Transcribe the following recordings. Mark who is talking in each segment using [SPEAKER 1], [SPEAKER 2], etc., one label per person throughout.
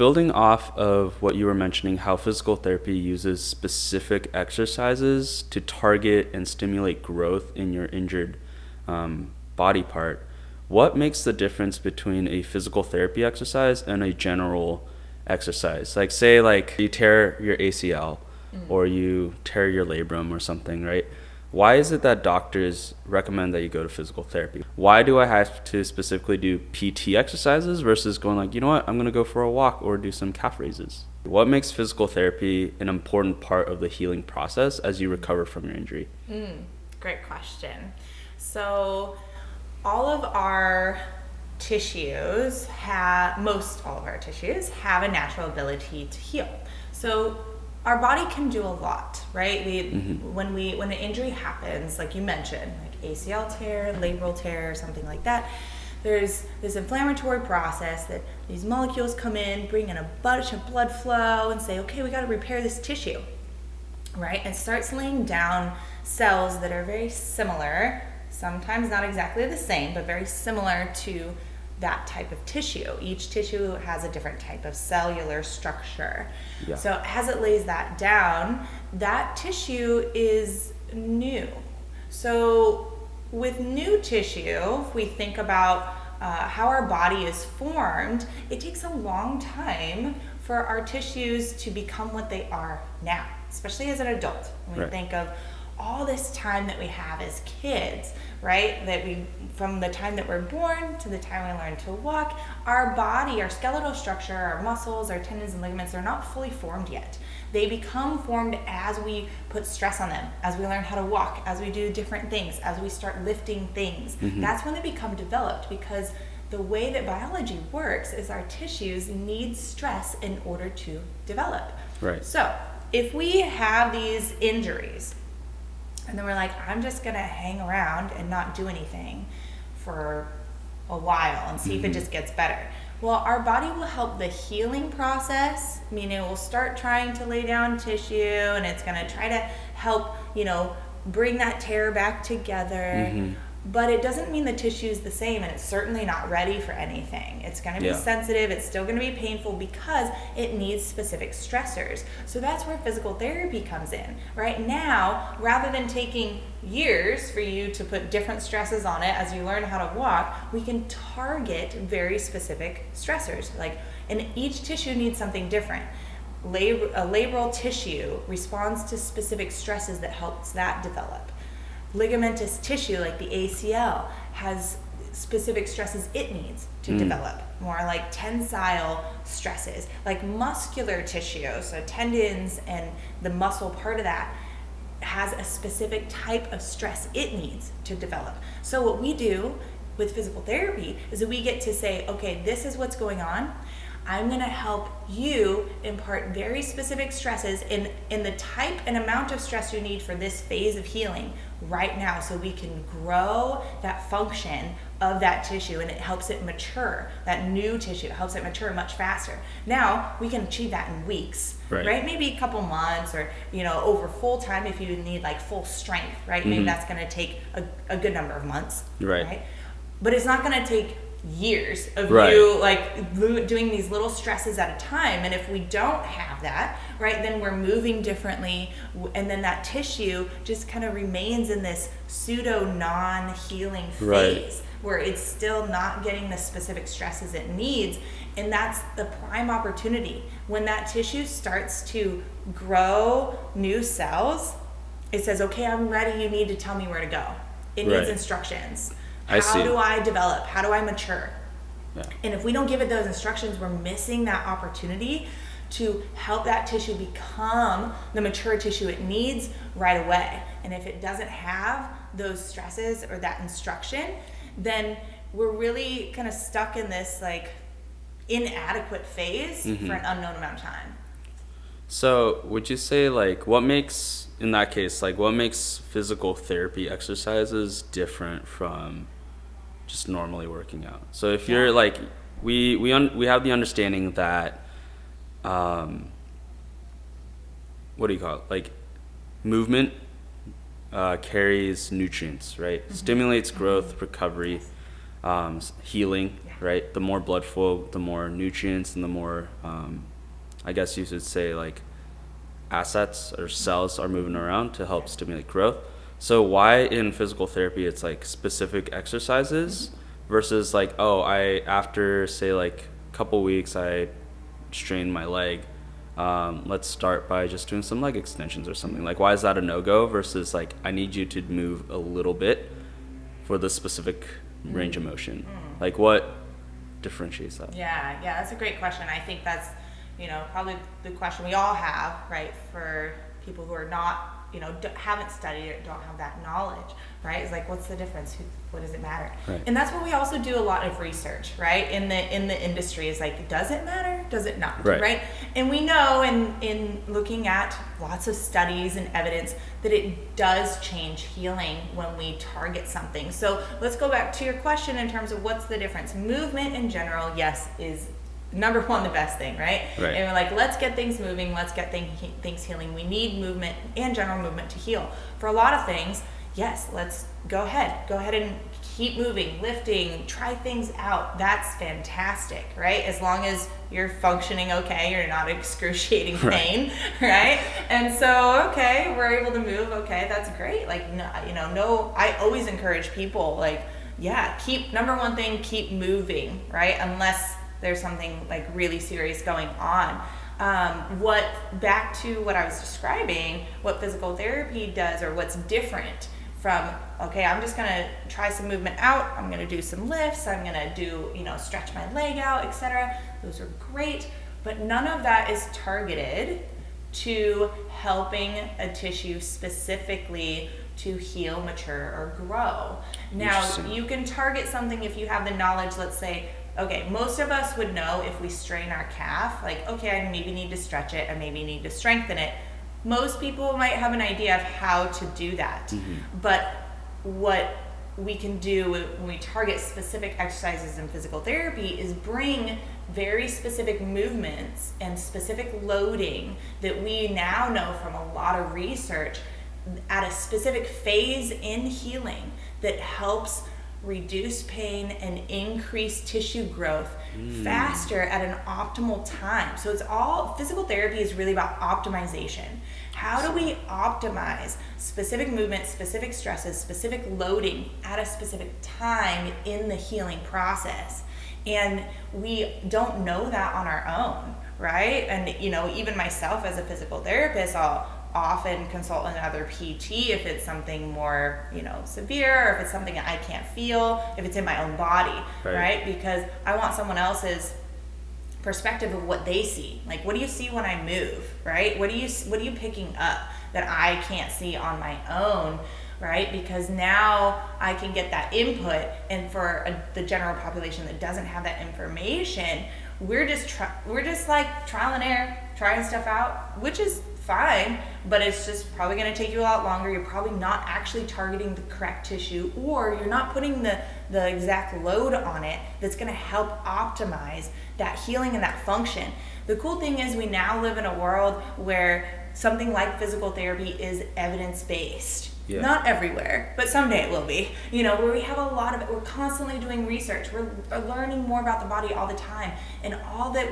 [SPEAKER 1] building off of what you were mentioning, how physical therapy uses specific exercises to target and stimulate growth in your injured body part, what makes the difference between a physical therapy exercise and a general exercise? Like say like you tear your ACL or you tear your labrum or something, right? Why is it that doctors recommend that you go to physical therapy? Why do I have to specifically do PT exercises versus going like, you know what, I'm going to go for a walk or do some calf raises? What makes physical therapy an important part of the healing process as you recover from your injury?
[SPEAKER 2] Great question. So all of our tissues most all of our tissues have a natural ability to heal. So our body can do a lot, right? When an injury happens, like you mentioned, like ACL tear, labral tear, something like that, there's this inflammatory process that these molecules come in, bring in a bunch of blood flow and say, okay, we got to repair this tissue, right? And starts laying down cells that are very similar, sometimes not exactly the same, but very similar to that type of tissue. Each tissue has a different type of cellular structure. Yeah. So as it lays that down, that tissue is new. So with new tissue, if we think about how our body is formed, it takes a long time for our tissues to become what they are now, especially as an adult. When we think of all this time that we have as kids, right? That from the time that we're born to the time we learn to walk, our body, our skeletal structure, our muscles, our tendons and ligaments are not fully formed yet. They become formed as we put stress on them, as we learn how to walk, as we do different things, as we start lifting things. That's when they become developed, because the way that biology works is our tissues need stress in order to develop.
[SPEAKER 1] Right.
[SPEAKER 2] So if we have these injuries, and then we're like, I'm just going to hang around and not do anything for a while and see if it just gets better. Well, our body will help the healing process, meaning it will start trying to lay down tissue, and it's going to try to help, bring that tear back together. But it doesn't mean the tissue is the same, and it's certainly not ready for anything. It's going to be sensitive. It's still going to be painful because it needs specific stressors. So that's where physical therapy comes in. Right now, rather than taking years for you to put different stresses on it as you learn how to walk, we can target very specific stressors. And each tissue needs something different. A labral tissue responds to specific stresses that helps that develop. Ligamentous tissue, like the ACL, has specific stresses it needs to develop, more like tensile stresses. Like muscular tissue, so tendons and the muscle part of that, has a specific type of stress it needs to develop. So what we do with physical therapy is that we get to say, okay, this is what's going on. I'm going to help you impart very specific stresses in the type and amount of stress you need for this phase of healing right now, so we can grow that function of that tissue, and it helps it mature. That new tissue helps it mature much faster. Now we can achieve that in weeks, right? Maybe a couple months, or over full time if you need like full strength, right? Maybe that's going to take a good number of months, right? But it's not going to take years of you like doing these little stresses at a time. And if we don't have that, right, then we're moving differently, and then that tissue just kind of remains in this pseudo non-healing phase where it's still not getting the specific stresses it needs. And that's the prime opportunity. When that tissue starts to grow new cells, it says, okay, I'm ready, you need to tell me where to go. It needs instructions. How do I develop? How do I mature? Yeah. And if we don't give it those instructions, we're missing that opportunity to help that tissue become the mature tissue it needs right away. And if it doesn't have those stresses or that instruction, then we're really kind of stuck in this like inadequate phase for an unknown amount of time.
[SPEAKER 1] So would you say what makes physical therapy exercises different from just normally working out? So if you're we have the understanding that what do you call it? Movement carries nutrients, right? Stimulates growth, recovery, healing. right? The more blood flow, the more nutrients, and the more, I guess you should say, like, assets or cells are moving around to help stimulate growth. So why in physical therapy it's like specific exercises versus like, oh, I after say like a couple weeks I strained my leg, let's start by just doing some leg extensions or something. Like, why is that a no-go versus like, I need you to move a little bit for the specific range of motion? Like, what differentiates that?
[SPEAKER 2] Yeah, that's a great question. I think that's, probably the question we all have, right? For people who are not, haven't studied it, don't have that knowledge, right? It's like, what's the difference? What does it matter?
[SPEAKER 1] Right.
[SPEAKER 2] And that's what we also do a lot of research, right? In the industry is like, does it matter? Does it not? Right? And we know in looking at lots of studies and evidence that it does change healing when we target something. So let's go back to your question in terms of what's the difference. Movement in general, yes, is number one, the best thing, right? And we're like, let's get things moving, let's get things healing. We need movement and general movement to heal. For a lot of things, yes, let's go ahead and keep moving, lifting, try things out. That's fantastic, right? As long as you're functioning okay, you're not excruciating pain, right? And so, okay, we're able to move, okay, that's great. Like, no, I always encourage people, like, number one thing, keep moving, right? Unless there's something like really serious going on. Back to what I was describing, what physical therapy does, or what's different from, okay, I'm just gonna try some movement out, I'm gonna do some lifts, I'm gonna do, stretch my leg out, etc. Those are great, but none of that is targeted to helping a tissue specifically to heal, mature, or grow. Now, you can target something if you have the knowledge, let's say, okay, most of us would know if we strain our calf, like, okay, I maybe need to stretch it, I maybe need to strengthen it. Most people might have an idea of how to do that. But what we can do when we target specific exercises in physical therapy is bring very specific movements and specific loading that we now know from a lot of research at a specific phase in healing that helps reduce pain and increase tissue growth faster at an optimal time. So physical therapy is really about optimization. How do we optimize specific movements, specific stresses, specific loading at a specific time in the healing process? And we don't know that on our own, right? And even myself as a physical therapist, I'll often consult another PT if it's something more, severe, or if it's something that I can't feel, if it's in my own body, right? Because I want someone else's perspective of what they see. Like, what do you see when I move, right? What are you picking up that I can't see on my own, right? Because now I can get that input, and for the general population that doesn't have that information, we're just like trial and error, trying stuff out, which is fine, but it's just probably going to take you a lot longer. You're probably not actually targeting the correct tissue, or you're not putting the exact load on it that's going to help optimize that healing and that function. The cool thing is we now live in a world where something like physical therapy is evidence-based. Not everywhere, but someday it will be. Where we have a lot of it. We're constantly doing research. We're learning more about the body all the time. And all that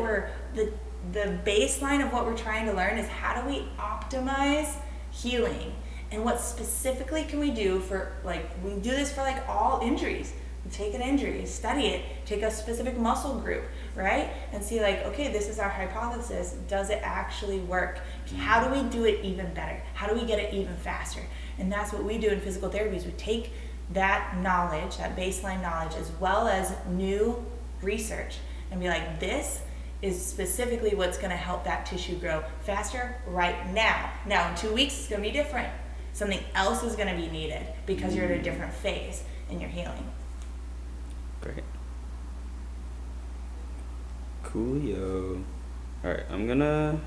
[SPEAKER 2] the baseline of what we're trying to learn is, how do we optimize healing? And what specifically can we do for, like, we do this for like all injuries. We take an injury, study it, take a specific muscle group, right? And see, like, okay, this is our hypothesis. Does it actually work? How do we do it even better? How do we get it even faster? And that's what we do in physical therapy, is we take that knowledge, that baseline knowledge, as well as new research, and be like, this is specifically what's going to help that tissue grow faster right now. Now, in 2 weeks, it's going to be different. Something else is going to be needed because you're at a different phase in your healing.
[SPEAKER 1] Great. Coolio. All right, I'm going to